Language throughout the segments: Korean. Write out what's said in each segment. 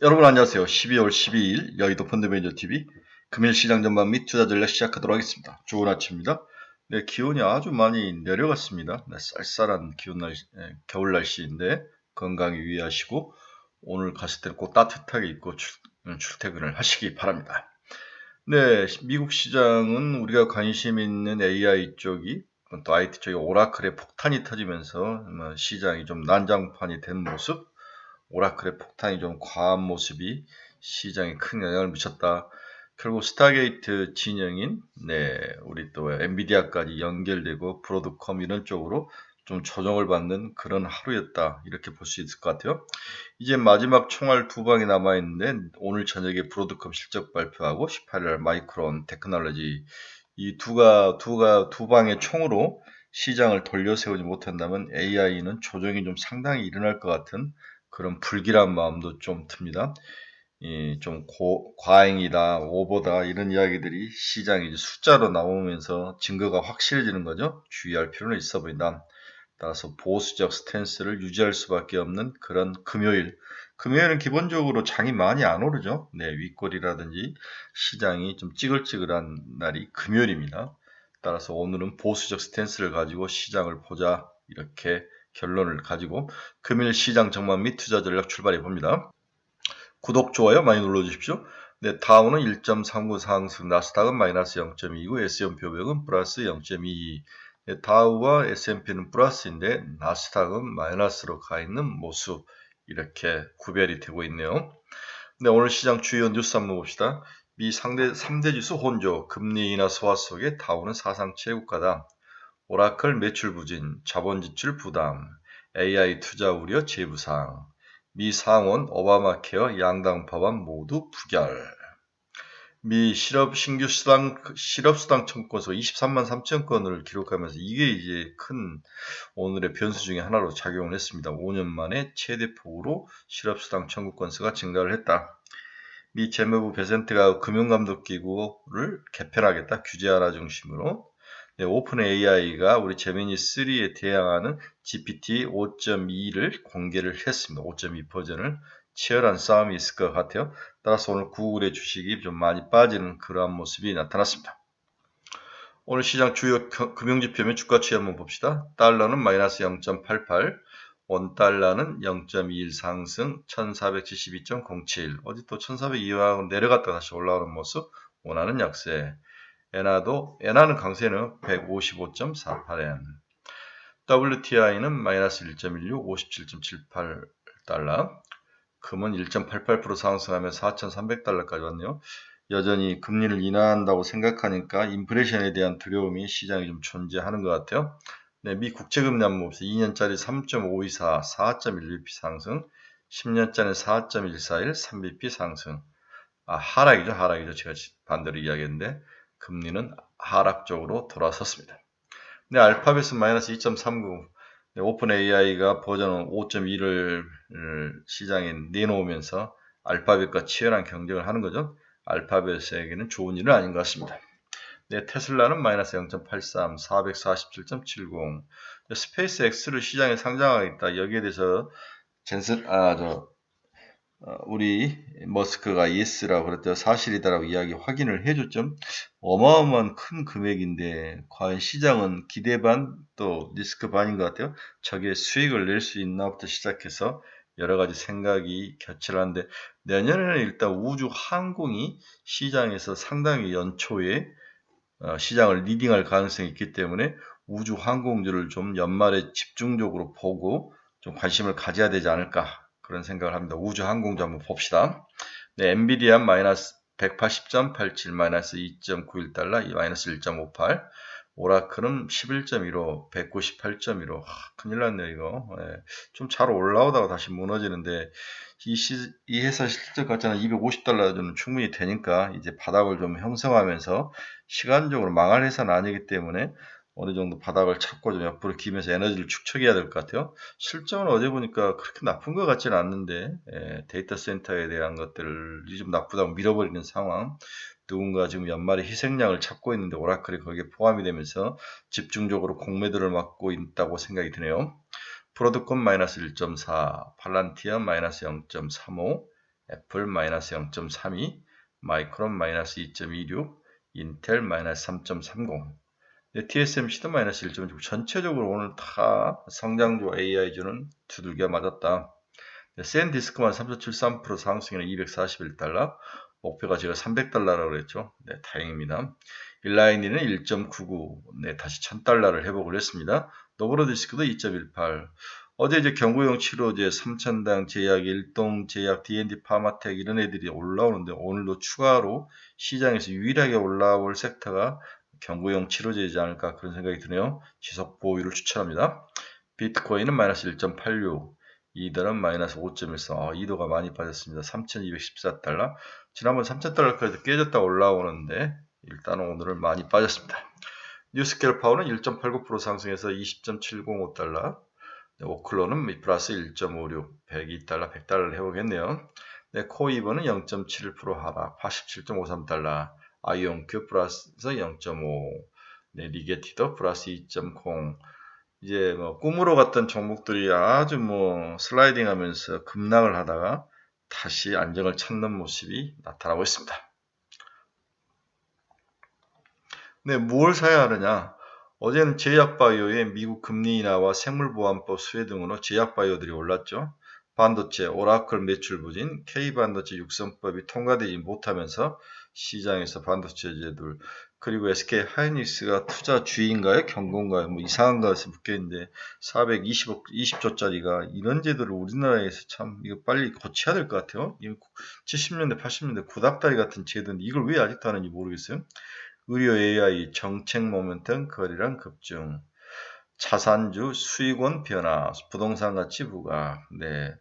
여러분 안녕하세요. 12월 12일 여의도 펀드매니저TV 금일 시장 전망 및 투자 전략 시작하도록 하겠습니다. 좋은 아침입니다. 네, 기온이 아주 많이 내려갔습니다. 네, 쌀쌀한 겨울 날씨인데 건강에 유의하시고 오늘 갔을 때는 꼭 따뜻하게 입고 출퇴근을 하시기 바랍니다. 네, 미국 시장은 우리가 관심 있는 AI 쪽이 또 IT 쪽이 오라클의 폭탄이 터지면서 시장이 좀 난장판이 된 모습, 오라클의 폭탄이 좀 과한 모습이 시장에 큰 영향을 미쳤다. 결국 스타게이트 진영인 우리 또 엔비디아까지 연결되고 브로드컴 이런 쪽으로 좀 조정을 받는 그런 하루였다. 이렇게 볼 수 있을 것 같아요. 이제 마지막 총알 두 방이 남아있는데 오늘 저녁에 브로드컴 실적 발표하고 18일 마이크론 테크놀로지 이 두 방의 총으로 시장을 돌려세우지 못한다면 AI는 조정이 좀 상당히 일어날 것 같은 그런 불길한 마음도 좀 듭니다. 좀 과잉이다, 오버다 이런 이야기들이 시장에 이제 숫자로 나오면서 증거가 확실해지는 거죠. 주의할 필요는 있어 보인다. 따라서 보수적 스탠스를 유지할 수밖에 없는 그런 금요일. 금요일은 기본적으로 장이 많이 안 오르죠. 네, 윗골이라든지 시장이 좀 찌글찌글한 날이 금요일입니다. 따라서 오늘은 보수적 스탠스를 가지고 시장을 보자 이렇게 결론을 가지고 금일 시장 전망 및 투자 전략 출발해 봅니다. 구독, 좋아요 많이 눌러주십시오. 네, 다우는 1.39 상승, 나스닥은 마이너스 0.29, S&P 500은 플러스 0.22. 네, 다우와 S&P는 플러스인데 나스닥은 마이너스로 가 있는 모습 이렇게 구별이 되고 있네요. 네, 오늘 시장 주요 뉴스 한번 봅시다. 미 3대 지수 혼조, 금리 인하 소화 속에 다우는 사상 최고가다. 오라클 매출 부진, 자본 지출 부담, AI 투자 우려 재부상, 미 상원 오바마 케어 양당 법안 모두 부결. 미 실업수당 청구건수가 23만 3천 건을 기록하면서 이게 이제 큰 오늘의 변수 중에 하나로 작용을 했습니다. 5년 만에 최대폭으로 실업수당 청구 건수가 증가를 했다. 미 재무부 베센트가 금융감독기구를 개편하겠다. 규제 하나 중심으로. 네, 오픈 AI가 우리 제미니 3에 대항하는 GPT 5.2를 공개를 했습니다. 5.2 버전을 치열한 싸움이 있을 것 같아요. 따라서 오늘 구글의 주식이 좀 많이 빠지는 그러한 모습이 나타났습니다. 오늘 시장 주요 금융지표면 주가 추이 한번 봅시다. 달러는 마이너스 0.88, 원달러는 0.21 상승 1472.07. 어디 또 1402하고 내려갔다 다시 올라오는 모습. 원화는 약세. 엔화는 강세는 155.48엔. WTI는 마이너스 1.16, 57.78달러. 금은 1.88% 상승하며 4,300달러까지 왔네요. 여전히 금리를 인하한다고 생각하니까 인플레이션에 대한 두려움이 시장에 좀 존재하는 것 같아요. 네, 미 국채금리 한번 봅시다. 2년짜리 3.524, 4.1bp 상승, 10년짜리 4.141, 3bp 상승. 하락이죠. 제가 반대로 이야기했는데 금리는 하락 쪽으로 돌아섰습니다. 네, 알파벳은 마이너스 2.39. 네, 오픈 AI가 버전 5.2를 시장에 내놓으면서 알파벳과 치열한 경쟁을 하는 거죠. 알파벳에게는 좋은 일은 아닌 것 같습니다. 네, 테슬라는 마이너스 0.83, 447.70. 스페이스 X를 시장에 상장하겠다. 여기에 대해서 우리 머스크가 예스라고 그랬죠. 사실이다라고 이야기 확인을 해줬죠. 어마어마한 큰 금액인데 과연 시장은 기대 반 또 리스크 반인 것 같아요. 저게 수익을 낼 수 있나부터 시작해서 여러 가지 생각이 겹칠 하는데 내년에는 일단 우주 항공이 시장에서 상당히 연초에 시장을 리딩할 가능성이 있기 때문에 우주 항공주를 좀 연말에 집중적으로 보고 좀 관심을 가져야 되지 않을까 그런 생각을 합니다. 우주 항공주 한번 봅시다. 네, 엔비디아 마이너스 180.87 마이너스 2.91달러 마이너스 1.58 오라클은 11.15 198.15 큰일 났네요 이거. 좀 잘 올라오다가 다시 무너지는데 이 회사 실적 같잖아 250달러는 충분히 되니까 이제 바닥을 좀 형성하면서 시간적으로 망할 회사는 아니기 때문에 어느 정도 바닥을 찾고 좀 옆으로 기면서 에너지를 축적해야 될 것 같아요. 실적은 어제 보니까 그렇게 나쁜 것 같지는 않는데 데이터 센터에 대한 것들이 좀 나쁘다고 밀어버리는 상황. 누군가 지금 연말에 희생양을 찾고 있는데 오라클이 거기에 포함이 되면서 집중적으로 공매도를 맞고 있다고 생각이 드네요. 브로드컴 마이너스 1.4, 팔란티아 마이너스 0.35, 애플 마이너스 0.32, 마이크론 마이너스 2.26, 인텔 마이너스 3.30. TSMC도 마이너스 1.6. 전체적으로 오늘 다 성장주 AI주는 두들겨 맞았다. 샌디스크만 3.73% 상승이나 241달러. 목표가 제가 300달러라고 그랬죠. 네, 다행입니다. 일라이니는 1.99. 네, 다시 1000달러를 회복을 했습니다. 노브로디스크도 2.18. 어제 이제 경구용 치료제, 삼천당 제약, 일동 제약, D&D 파마텍 이런 애들이 올라오는데 오늘도 추가로 시장에서 유일하게 올라올 섹터가 경구용 치료제이지 않을까 그런 생각이 드네요. 지속 보유를 추천합니다. 비트코인은 마이너스 1.86. 이더는 마이너스 5.14. 이더가 많이 빠졌습니다. 3,214달러. 지난번 3,000달러까지 깨졌다 올라오는데 일단 오늘은 많이 빠졌습니다. 뉴스케일 파워는 1.89% 상승해서 20.705달러. 오클로는 플러스 1.56, 102달러, 100달러를 회복했네요. 네, 코이버는 0.71% 하락, 87.53달러. 아이온큐 플러스 0.5. 네, 리게티도 플러스 2.0. 이제 뭐 꿈으로 갔던 종목들이 아주 뭐 슬라이딩 하면서 급락을 하다가 다시 안정을 찾는 모습이 나타나고 있습니다. 네, 무엇을 사야 하느냐? 어제는 제약바이오의 미국 금리 인하와 생물보안법 수혜 등으로 제약바이오들이 올랐죠. 반도체, 오라클 매출 부진, K반도체 육성법이 통과되지 못하면서 시장에서 반도체제들 그리고 SK 하이닉스가 투자 주의인가요? 경고인가요? 뭐 이상한 것에 묶여있는데 420억, 20조짜리가 이런 제도를 우리나라에서 참 이거 빨리 고쳐야 될 것 같아요. 70년대, 80년대 구닥다리 같은 제도인데 이걸 왜 아직도 하는지 모르겠어요. 의료 AI, 정책 모멘텀, 거래량 급증, 자산주 수익원 변화, 부동산 가치 부각. 네,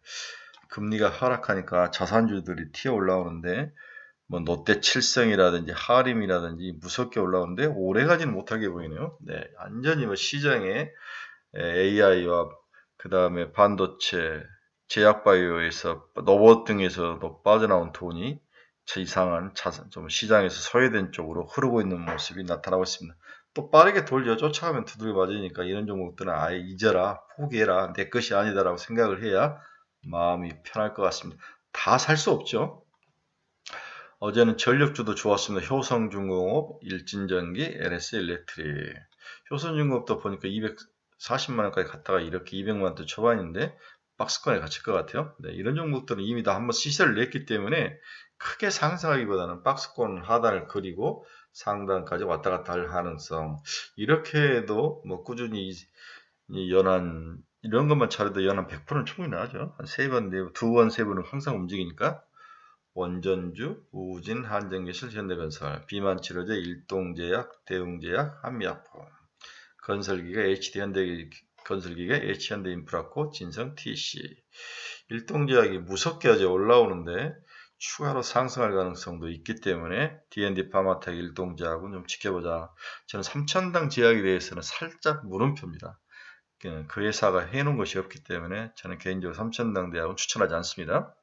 금리가 하락하니까 자산주들이 튀어 올라오는데 뭐 롯데 칠성이라든지 하림이라든지 무섭게 올라오는데 오래 가지는 못하게 보이네요. 네, 완전히 뭐 시장에 AI와 그 다음에 반도체, 제약바이오에서 로봇 등에서도 빠져나온 돈이 이상한 좀 시장에서 소외된 쪽으로 흐르고 있는 모습이 나타나고 있습니다. 또 빠르게 돌려 쫓아가면 두들겨 맞으니까 이런 종목들은 아예 잊어라, 포기해라, 내 것이 아니다라고 생각을 해야 마음이 편할 것 같습니다. 다 살 수 없죠. 어제는 전력주도 좋았습니다. 효성중공업, 일진전기, LS일렉트릭. 효성중공업도 보니까 240만원까지 갔다가 이렇게 200만원대 초반인데 박스권에 갇힐 것 같아요. 네, 이런 종목들은 이미 다 한번 시세를 냈기 때문에 크게 상승하기보다는 박스권 하단을 그리고 상단까지 왔다 갔다 할 가능성. 이렇게 해도 뭐 꾸준히 연한 이런 것만 잘해도 연한 100%는 충분히 나죠. 한 세 번, 두 번, 세 번은 항상 움직이니까. 원전주, 우진, 한정기술, 현대건설, 비만치료제, 일동제약, 대웅제약, 한미약품, 건설기가 건설기가 H현대인프라코, 진성 TC. 일동제약이 무섭게 어제 올라오는데 추가로 상승할 가능성도 있기 때문에 D&D 파마텍 일동제약은 좀 지켜보자. 저는 3천당 제약에 대해서는 살짝 물음표입니다. 그 회사가 해놓은 것이 없기 때문에 저는 개인적으로 3천당 제약은 추천하지 않습니다.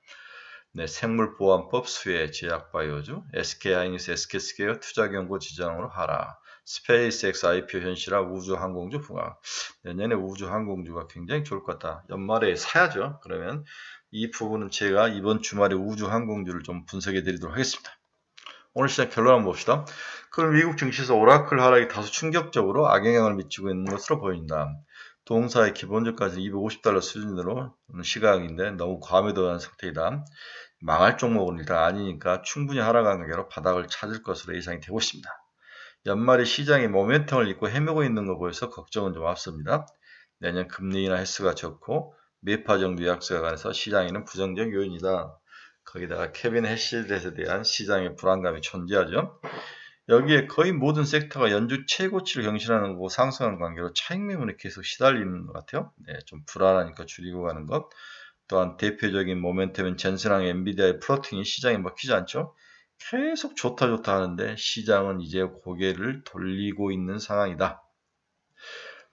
네, 생물보안법 수혜 제약바이오주, SK하이닉스 SK스퀘어 투자경고 지정으로 하라. 스페이스X IPO 현실화 우주항공주 부각. 내년에 우주항공주가 굉장히 좋을 것 같다. 연말에 사야죠. 그러면 이 부분은 제가 이번 주말에 우주항공주를 좀 분석해 드리도록 하겠습니다. 오늘 시장 결론 한번 봅시다. 그럼 미국 증시에서 오라클 하락이 다소 충격적으로 악영향을 미치고 있는 것으로 보인다. 동사의 기본주가는 250달러 수준으로 시각인데 너무 과매도한 상태이다. 망할 종목은 일단 아니니까 충분히 하락한 관계로 바닥을 찾을 것으로 예상이 되고 있습니다. 연말에 시장이 모멘텀을 잇고 헤매고 있는 거 보여서 걱정은 좀 앞섭니다. 내년 금리 인하 횟수가 적고 매파 정도 약수가 가해서 시장에는 부정적 요인이다. 거기다가 케빈 해시렛에 대한 시장의 불안감이 존재하죠. 여기에 거의 모든 섹터가 연주 최고치를 경신하는 거고 상승하는 관계로 차익 매물에 계속 시달리는 것 같아요. 네, 좀 불안하니까 줄이고 가는 것. 또한 대표적인 모멘텀은 젠슨랑 엔비디아의 플로팅이 시장에 먹히지 않죠. 계속 좋다 하는데 시장은 이제 고개를 돌리고 있는 상황이다.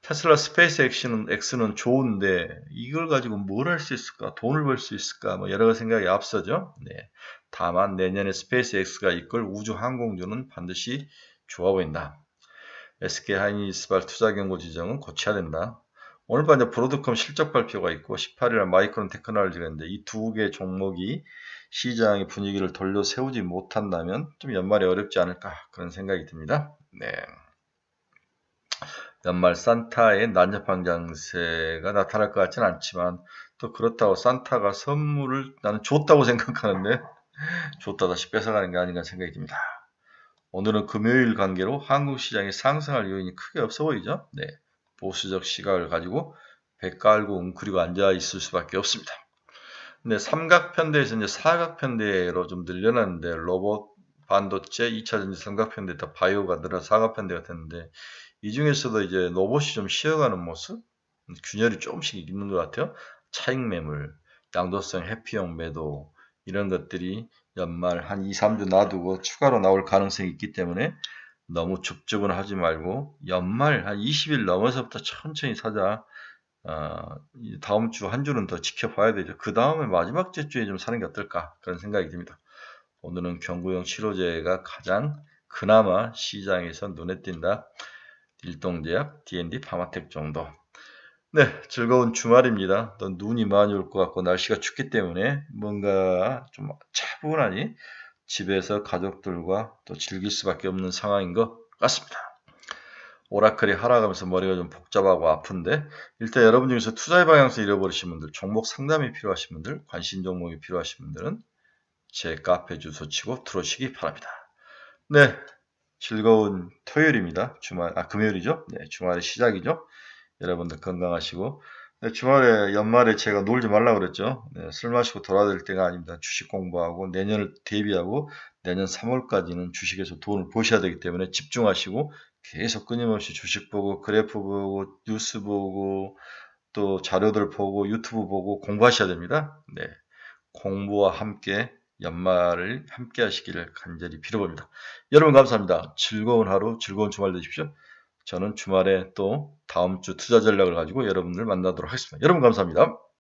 테슬라 스페이스 X는 좋은데 이걸 가지고 뭘 할 수 있을까? 돈을 벌 수 있을까? 뭐 여러 가지 생각이 앞서죠. 네. 다만 내년에 스페이스 X가 이끌 우주 항공주는 반드시 좋아 보인다. SK 하이닉스발 투자 경고 지정은 고쳐야 된다. 오늘 밤 이제 브로드컴 실적 발표가 있고 18일에 마이크론 테크놀로지가 있는데 이 두 개 종목이 시장의 분위기를 돌려 세우지 못한다면 좀 연말에 어렵지 않을까 그런 생각이 듭니다. 네. 연말 산타의 난접한 장세가 나타날 것 같지는 않지만 또 그렇다고 산타가 선물을 나는 줬다고 생각하는데 줬다 다시 뺏어가는 게 아닌가 생각이 듭니다. 오늘은 금요일 관계로 한국 시장이 상승할 요인이 크게 없어 보이죠? 네. 보수적 시각을 가지고 배 깔고 웅크리고 앉아 있을 수밖에 없습니다. 근데 삼각편대에서 이제 사각편대로 좀 늘려놨는데 로봇, 반도체, 2차전지 삼각편대에다 바이오가 늘어 사각편대가 됐는데 이 중에서도 이제 로봇이 좀 쉬어가는 모습, 균열이 조금씩 있는 것 같아요. 차익 매물, 양도성 회피형 매도 이런 것들이 연말 한 2, 3주 놔두고 추가로 나올 가능성이 있기 때문에 너무 줍줍은 하지 말고 연말 한 20일 넘어서부터 천천히 사자. 다음 주 한 주는 더 지켜봐야 되죠. 그 다음에 마지막 주에 좀 사는 게 어떨까 그런 생각이 듭니다. 오늘은 경구용 치료제가 가장 그나마 시장에서 눈에 띈다. 일동제약, D&D, 파마텍 정도. 네, 즐거운 주말입니다. 또 눈이 많이 올 것 같고 날씨가 춥기 때문에 뭔가 좀 차분하니 집에서 가족들과 또 즐길 수밖에 없는 상황인 것 같습니다. 오라클이 하락하면서 머리가 좀 복잡하고 아픈데 일단 여러분 중에서 투자의 방향성 잃어버리신 분들, 종목 상담이 필요하신 분들, 관심 종목이 필요하신 분들은 제 카페 주소 치고 들어오시기 바랍니다. 네, 즐거운 토요일입니다. 금요일이죠? 네, 주말의 시작이죠? 여러분들 건강하시고 네, 주말에 연말에 제가 놀지 말라고 그랬죠. 네, 술 마시고 돌아들 때가 아닙니다. 주식 공부하고 내년을 대비하고 내년 3월까지는 주식에서 돈을 버셔야 되기 때문에 집중하시고 계속 끊임없이 주식 보고 그래프 보고 뉴스 보고 또 자료들 보고 유튜브 보고 공부하셔야 됩니다. 네, 공부와 함께 연말을 함께 하시기를 간절히 빌어봅니다. 여러분 감사합니다. 즐거운 하루, 즐거운 주말 되십시오. 저는 주말에 또 다음 주 투자 전략을 가지고 여러분들 만나도록 하겠습니다. 여러분 감사합니다.